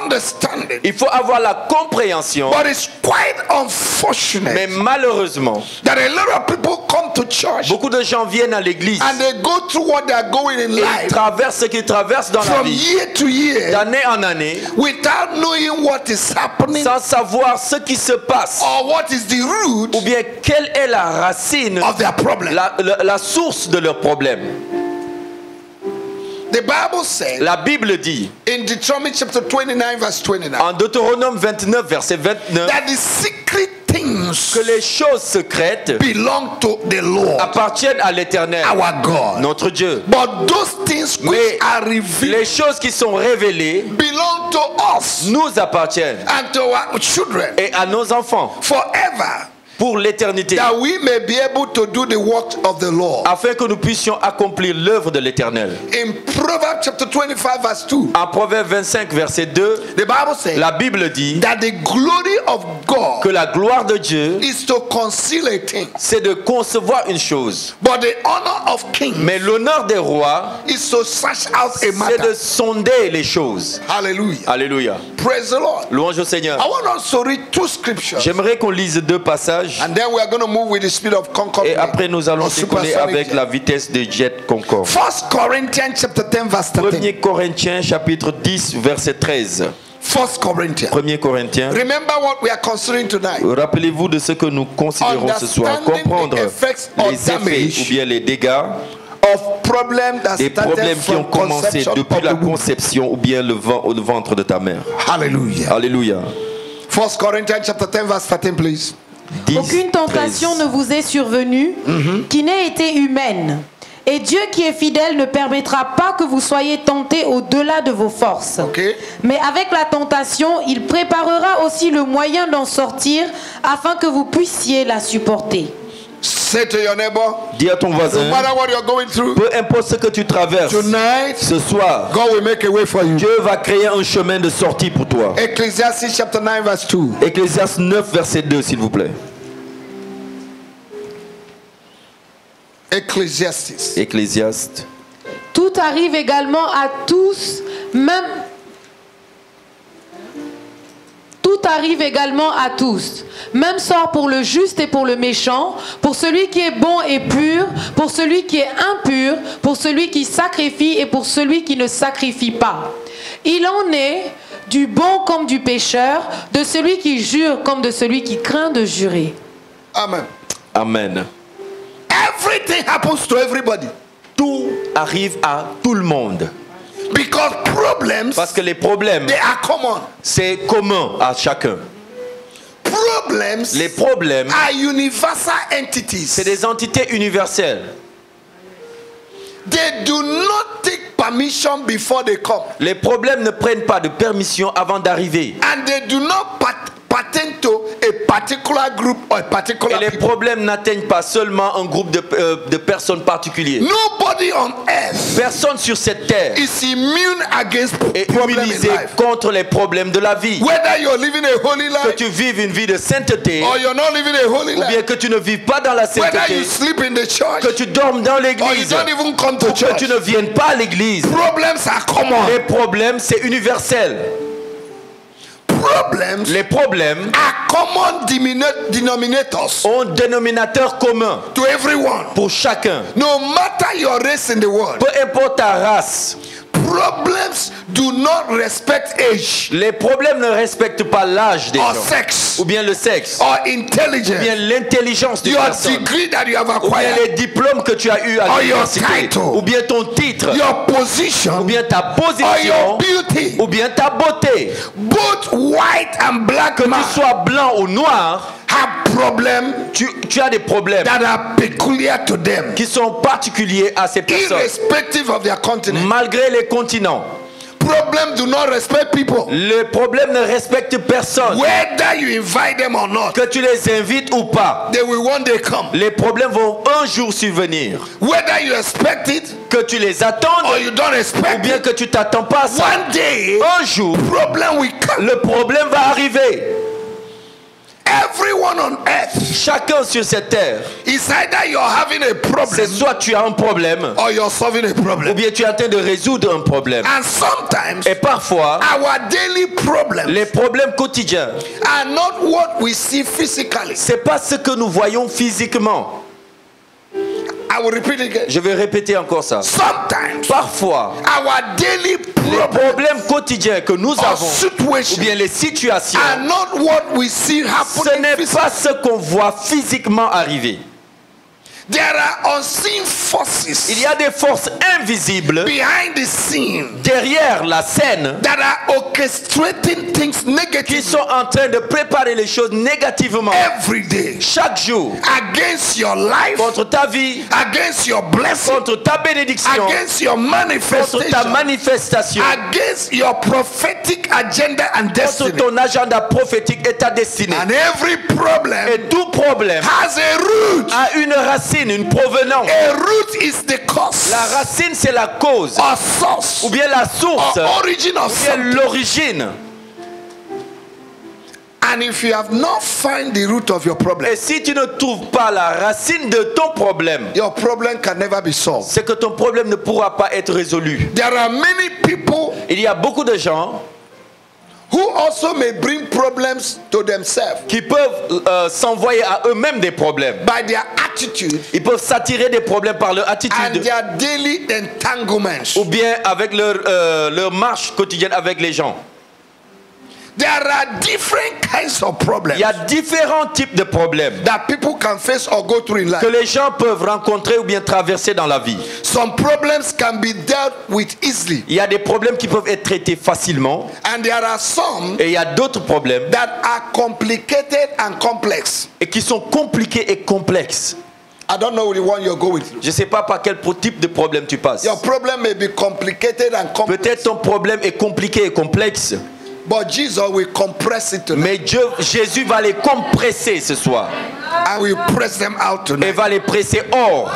understanding. Il faut avoir la compréhension. But it's quite unfortunate Mais malheureusement, that a lot of people come to church beaucoup de gens viennent à l'église and they go through what they are going in et ils life traversent ce qu'ils traversent dans la from vie, year to year d'année en année, without knowing what is happening sans savoir ce qui se passe or what is the root ou bien quelle est la racine, of their problem. la source de leurs problèmes. The Bible says La Bible dit in Deuteronomy chapter 29 verse 29 en Deutéronome 29 verset 29 that the secret things que les choses secrètes belong to the Lord appartiennent à l'Éternel, our God. notre Dieu. But those things which Mais are revealed les choses qui sont révélées belong to us nous appartiennent and to our children et à nos enfants forever, pour l'éternité, that we may be able to do the work of the Lord. afin que nous puissions accomplir l'œuvre de l'Éternel. In Proverbs chapter 25 verse 2, En Proverbe 25 verset 2, the Bible says la Bible dit that the glory of God que la gloire de Dieu, is to conceal a thing, c'est de concevoir une chose, but the honor of kings mais l'honneur des rois, is to search out a c'est de matter. sonder les choses. Hallelujah. Alléluia. Praise the Lord. Louange au Seigneur. I want us to read two scriptures, J'aimerais qu'on lise deux passages and then we are going to move with the speed of Concorde. et après nous allons or décoller supersonic avec jet. la vitesse de jet Concorde. 1 Corinthians chapter 10 verse 13. 1 Corinthiens chapitre 10 verset 13. 1 Corinthians. 1 Corinthiens. Remember what we are considering tonight. Rappelez-vous de ce que nous considérons ce soir. Comprendre Understanding the effects of les effets damage ou bien les dégâts, of problem that des started problèmes qui ont from commencé conception depuis of la the womb. conception ou bien le ventre de ta mère. Hallelujah. Alléluia. 1 Corinthians chapter 10 verse 13 please. 10, Aucune tentation 13. ne vous est survenue qui n'ait été humaine. Et Dieu qui est fidèle ne permettra pas que vous soyez tentés au-delà de vos forces. Okay. Mais avec la tentation, il préparera aussi le moyen d'en sortir afin que vous puissiez la supporter. Say to your neighbor, Dis à ton no voisin, matter what you're going through, peu importe ce que tu traverses, tonight ce soir, God will make a way for you. Dieu va créer un chemin de sortie pour toi. Ecclesiastes chapter 9 verse 2. Ecclésiaste 9 verset 2 s'il vous plaît. Ecclesiastes. Ecclésiaste. Tout arrive également à tous, même... Tout arrive également à tous. Même sort pour le juste et pour le méchant, pour celui qui est bon et pur, pour celui qui est impur, pour celui qui sacrifie et pour celui qui ne sacrifie pas. Il en est du bon comme du pécheur, de celui qui jure comme de celui qui craint de jurer. Amen. Amen. Everything happens to everybody. Tout arrive à tout le monde. Because problems, Parce que les problèmes, they are common. c'est commun à chacun. Problems Les problèmes, are universal entities. c'est des entités universelles. They do not take permission before they come. Les problèmes ne prennent pas de permission avant d'arriver. And they do not pertain to a particular group or a Et particular les people. problèmes n'atteignent pas seulement un groupe de personnes particuliers. Nobody on earth Personne sur cette terre is immune against est problems in immunisé life. contre les problèmes de la vie. Whether you're living a holy Que life tu vives une vie de sainteté or you're not living a holy ou bien life. que tu ne vives pas dans la Whether you sainteté, sleep in the church que tu dormes dans or you l'église don't even come to ou que church. tu ne viennes pas à l'église. Problems are common. Les problèmes, c'est universel. Problems Les problèmes are common denominators ont un dénominateur commun to everyone. pour chacun. No matter your race in the world, Peu importe ta race, problems do not respect age les problèmes ne respectent pas l'âge des or gens, sex ou bien le sexe, or ou bien intelligence, l'intelligence des your personnes, degree that you have ou bien acquired, les diplômes que tu as eus à or your l'université, title, ou bien ton titre, your position, ou bien ta or your position, beauty. ou bien ta beauté. Both white and black Que men tu sois blanc ou noir, have problems tu as des problèmes that are peculiar to them, qui sont particuliers à ces personnes, irrespective of their continent. malgré les continents. Problems do not respect people, Les problèmes ne respectent personne. whether you invite them or not. Que tu les invites ou pas, They will one day come, les problèmes vont un jour survenir. whether you expect it Que tu les attendes or you don't ou expect bien it. que tu t'attends pas à ça. One day, Un jour, problem will come. le problème va arriver. Everyone on earth Chacun sur cette terre, is either you're having a c'est problem soit tu as un problème, or you're solving a ou problem. bien tu es en train de résoudre un problème. And sometimes Et parfois, our daily problems les problèmes quotidiens, are not what we see physically. c'est pas ce que nous voyons physiquement. I will repeat it again. Je vais répéter encore ça. Sometimes Parfois, our daily les problems problèmes quotidiens que nous or avons, ou situations bien les situations, are not what we see ce happening n'est physically. pas ce qu'on voit physiquement arriver. There are unseen forces Il y a des forces invisibles behind the scene derrière la scène that are orchestrating things qui negatively sont en train de préparer les choses négativement every day chaque jour against your life, contre ta vie, against your blessing, contre ta bénédiction, against your contre ta manifestation, manifestation, against your prophetic agenda and contre destiny. ton agenda prophétique et ta destinée. And every problem Et tout problème has a root. a une racine, une provenance. A root is the cause La racine, c'est la cause, or source ou bien la source, or origin of ou bien something. l'origine. And if you have not found the root of your problem, Et si tu ne trouves pas la racine de ton problème, your problem can never be solved. c'est que ton problème ne pourra pas être résolu. There are many people Il y a beaucoup de gens who also may bring problems to themselves qui peuvent s'envoyer à eux-mêmes des problèmes. by their attitude Ils peuvent s'attirer des problèmes par leur and attitude their daily entanglements. ou bien avec leur marche quotidienne avec les gens. There are different kinds of problems Il y a différents types de problèmes that people can face or go through in que life. les gens peuvent rencontrer ou bien traverser dans la vie. Some problems can be dealt with easily, Il y a des problèmes qui peuvent être traités facilement and there are some et il y a d'autres problèmes that are complicated and complex. et qui sont compliqués et complexes. I don't know the one you're going through. Je ne sais pas par quel type de problème tu passes. Your problem may be complicated and complex, Peut-être ton problème est compliqué et complexe, but Jesus will compress it tonight mais Jésus va les compresser ce soir and will press them out et tonight. va les presser hors.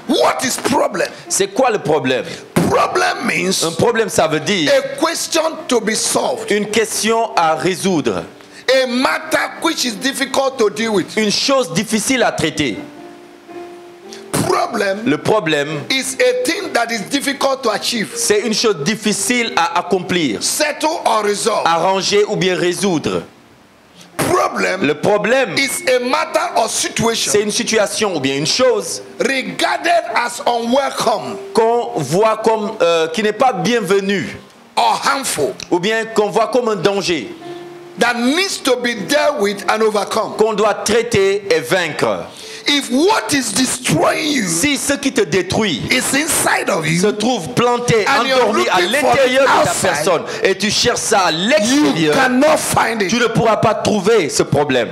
What is problem? C'est quoi le problème? Problem means Un problème, ça veut dire a question to be solved, une question à résoudre, a matter which is difficult to deal with. une chose difficile à traiter. Problem Le problème, is a thing that is difficult to achieve, c'est une chose difficile à accomplir, settle or resolve. arranger ou bien résoudre. Problem Le problème, is a matter or situation c'est une situation ou bien une chose regarded as unwelcome qu'on voit comme qui n'est pas bienvenue or harmful ou bien qu'on voit comme un danger that needs to be dealt with and overcome. qu'on doit traiter et vaincre. If what is destroying you Si ce qui te détruit is inside of se you, trouve planté, And you're endormi à looking for l'intérieur it de ta outside, personne et tu cherches ça à you l'extérieur, cannot find tu it. ne pourras pas trouver ce problème.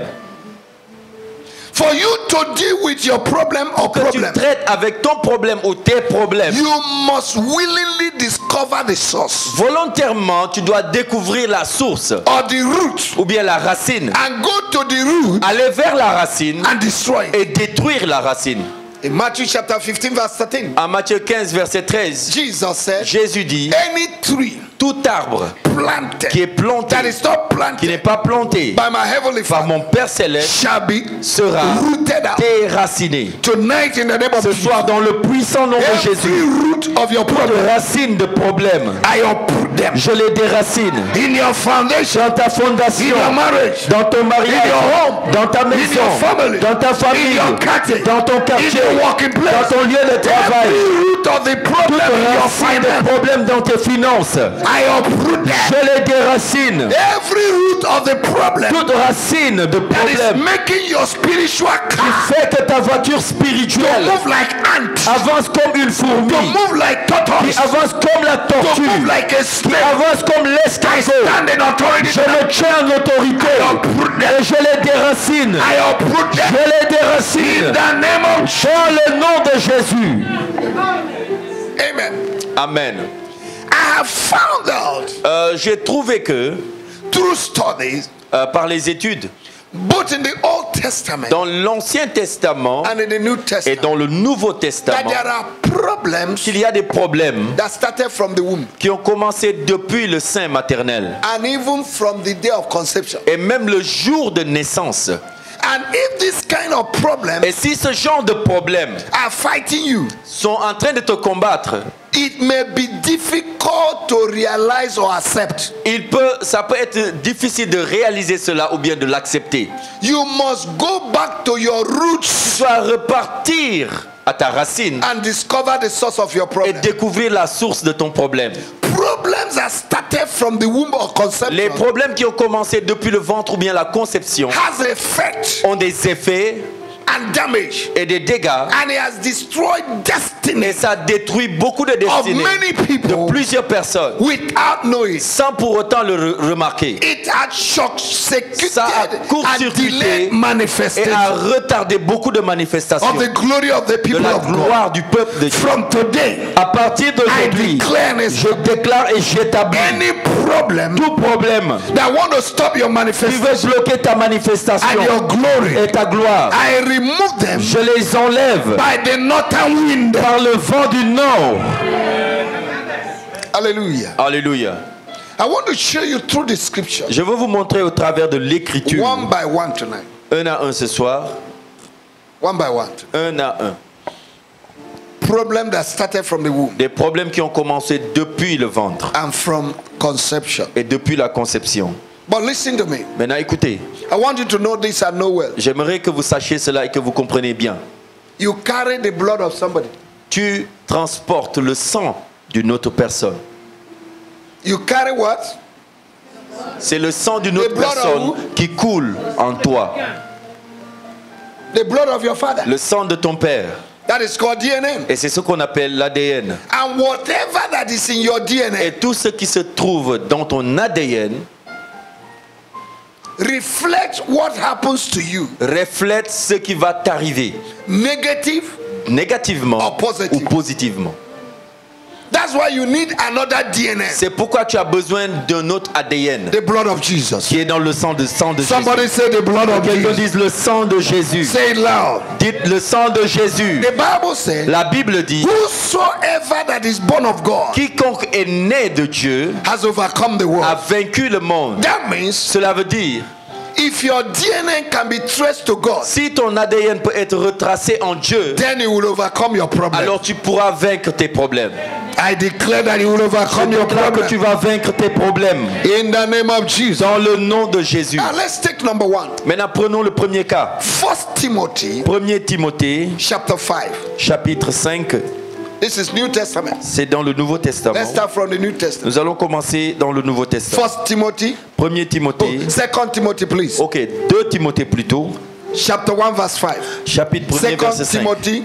For you to deal with your problem or Que tu problem, traites avec ton problème ou tes problèmes, you must willingly discover the source volontairement, tu dois découvrir la source or the root ou bien la racine. and go to the root Aller vers la racine and destroy it. et détruire la racine. In Matthew chapter 15 verse 13, En Matthieu 15, verset 13, Jesus said, Jésus dit, any tree tout arbre planted qui est planté, that is not qui n'est planted pas planté by my heavenly par Father mon Père Céleste, shall be sera rooted out. déraciné. Tonight in the name of Ce Jesus, soir, dans le puissant nom de every Jésus, root of your toute problem, racine de problème, I uproot them. je les déracine. In your foundation, Dans ta in fondation, your marriage, dans ton mariage, in your home, dans ta maison, your family, dans ta in famille, your quartier, dans ton in quartier, your working dans place, ton lieu de travail, every root of the problem toute in your racine de finance, problème dans tes finances, I uproot them. je les déracine. Every root of the problem Toute racine de that is problème making your spiritual car fait que ta voiture to spirituelle move like ant, avance comme une to fourmi, move like qui tortoise, avance comme la to tortue, move like a qui snake. avance comme l'escargot. Stand in authority. Je le tiens en autorité et je les déracine. I uproot them Je les in déracine the name of dans le nom de Jésus. Amen. Amen. I have found out J'ai trouvé que through studies, par les études, both in the Old Testament dans l'Ancien Testament and in the New et Testament dans le Nouveau that Testament there are problems qu'il y a des problèmes that started from the womb qui ont commencé depuis le sein maternel and even from the day of conception. et même le jour de naissance. And if this kind of problem Et si ce genre de problèmes are fighting you, sont en train de te combattre, it may be difficult to realize or accept. ça peut être difficile de réaliser cela ou bien de l'accepter. You must go back to your Tu roots dois repartir à ta racine and discover the source of your et problem. découvrir la source de ton problème. Problems that started from the womb or Les conception problèmes qui ont commencé depuis le ventre ou bien la conception has effect ont des effets and damage, et des dégâts and it has destroyed destiny et ça détruit beaucoup de of destinées many people de plusieurs personnes without knowing. sans pour autant le remarquer. It had short-circuited Ça a and court-circuité delayed et a manifestation retardé beaucoup de manifestations of the glory of the de people la of God. gloire du peuple de Dieu. From today, À partir I d'aujourd'hui, declare and je déclare et j'établis any problem tout problème that want to stop your qui manifestation veut bloquer ta manifestation and your glory, et ta gloire. I remove them Je les enlève by the northern wind. par le vent du nord. Hallelujah. Alléluia. I want to show you through the scripture, Je veux vous montrer au travers de l'écriture, one by one tonight. un à un ce soir, One by one. un à un. Problem that started from the womb Des problèmes qui ont commencé depuis le ventre and from conception. et depuis la conception. But listen to me. Maintenant écoutez, I want you to know this and know well. j'aimerais que vous sachiez cela et que vous compreniez bien. You carry the blood of somebody. Tu transportes le sang d'une autre personne. You carry what? C'est le sang d'une The autre blood of personne who? qui coule en toi. The blood of your father. Le sang de ton père. That is called DNA. Et c'est ce qu'on appelle l'ADN. And whatever that is in your Et DNA tout ce qui se trouve dans ton ADN reflects what happens to you, reflète ce qui va t'arriver, negative. négativement Or positive. ou positivement. That's why you need another DNA. C'est pourquoi tu as besoin d'un autre ADN The blood of Jesus. qui est dans le sang de Jésus. Somebody say the blood of Quelqu'un Jesus. dise le sang de Jésus. Say it loud. Dites le sang de Jésus. The Bible says, La Bible dit, whosoever that is born of God quiconque est né de Dieu has overcome the a world. vaincu le monde. That means Cela veut dire, if your DNA can be traced to God, si ton ADN peut être retracé en Dieu, then you will overcome your problem. alors tu pourras vaincre tes problèmes. I declare that you will overcome Je your déclare que tu problem. vas vaincre tes problèmes In the name of Jesus. dans le nom de Jésus. Now let's take number one. Maintenant prenons le premier cas. 1 Timothy 1er Timothée, chapter 5. chapitre 5, This is New Testament. c'est dans le Nouveau Testament. Let's start from the New Testament. Nous allons commencer dans le Nouveau Testament. 1 Timothy. 1er Timothée, 2 Timothy, please. ok, 2 Timothée plutôt, Chapter 1 verse 5. chapitre 1er, 2 verset 5. Timothy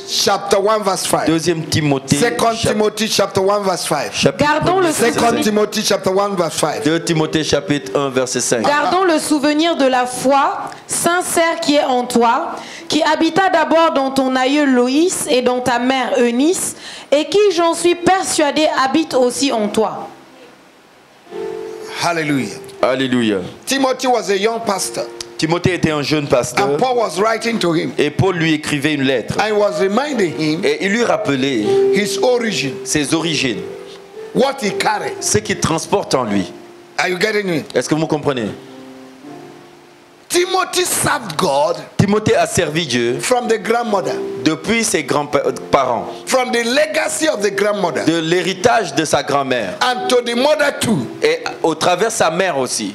chapter 1 verse 5. 2 Timothée, 2 Timothy chapter 1 verse 5. chapitre Gardons 1er, le verset 5. 2 Timothy chapter 1 verse 5. 2 Timothée chapitre 1 verset 5. Gardons le souvenir de la foi sincère qui est en toi, qui habita d'abord dans ton aïeul Loïs et dans ta mère Eunice, et qui, j'en suis persuadé, habite aussi en toi. Hallelujah. Alléluia. Timothy was a young pastor, Timothée était un jeune pasteur and Paul was writing to him et Paul lui écrivait une lettre and was reminding him et il lui rappelait his origin, ses origines, what he carried. ce qu'il transporte en lui. Are you getting me? Est-ce que vous comprenez? Timothy served God Timothée a servi Dieu from the grandmother, depuis ses grands-parents, from the legacy of the grandmother, de l'héritage de sa grand-mère and to the mother too. et au travers sa mère aussi.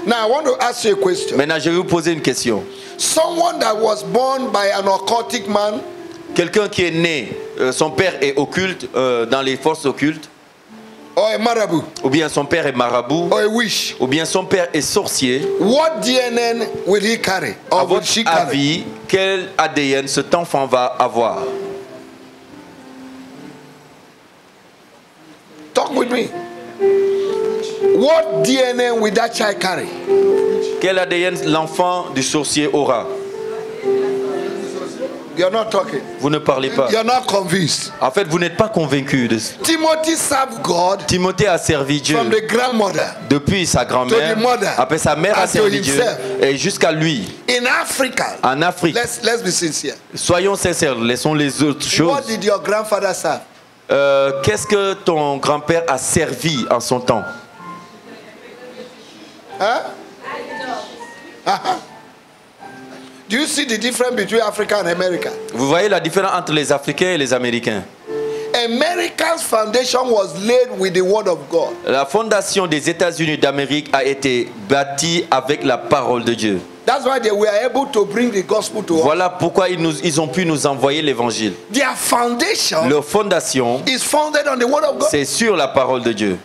Now I want to ask you a question. Maintenant, je vais vous poser une question. Someone that was born by an occultic man, Quelqu'un qui est né, son père est occulte, dans les forces occultes, or a marabout, ou bien son père est marabout, or a witch, ou bien son père est sorcier, what DNA will he carry, à or will votre she carry? avis, quel ADN cet enfant va avoir? Talk with me. What DNA will that child carry? Quel ADN l'enfant du sorcier aura? You're not talking. Vous ne parlez pas. You're not convinced. En fait, vous n'êtes pas convaincu. Timothy served God Timothée a servi Dieu from the grandmother. depuis sa grand-mère. To the mother. Après, sa mère a And to servi Dieu. himself. Et jusqu'à lui. In Africa. En Afrique. Let's be sincere. Soyons sincères. Laissons les autres choses. What did your grandfather serve? Qu'est-ce que ton grand-père a servi en son temps? Huh? Uh-huh. Do you see the difference between Africa and America? Vous voyez la différence entre les Africains et les Américains? America's foundation was laid with the word of God. La fondation des États-Unis d'Amérique a été bâtie avec la parole de Dieu. That's why they were able to bring the gospel to us. Voilà pourquoi ils ont pu nous envoyer l'évangile. Their foundation Leur fondation, is founded on the word of God. c'est sur la parole de Dieu.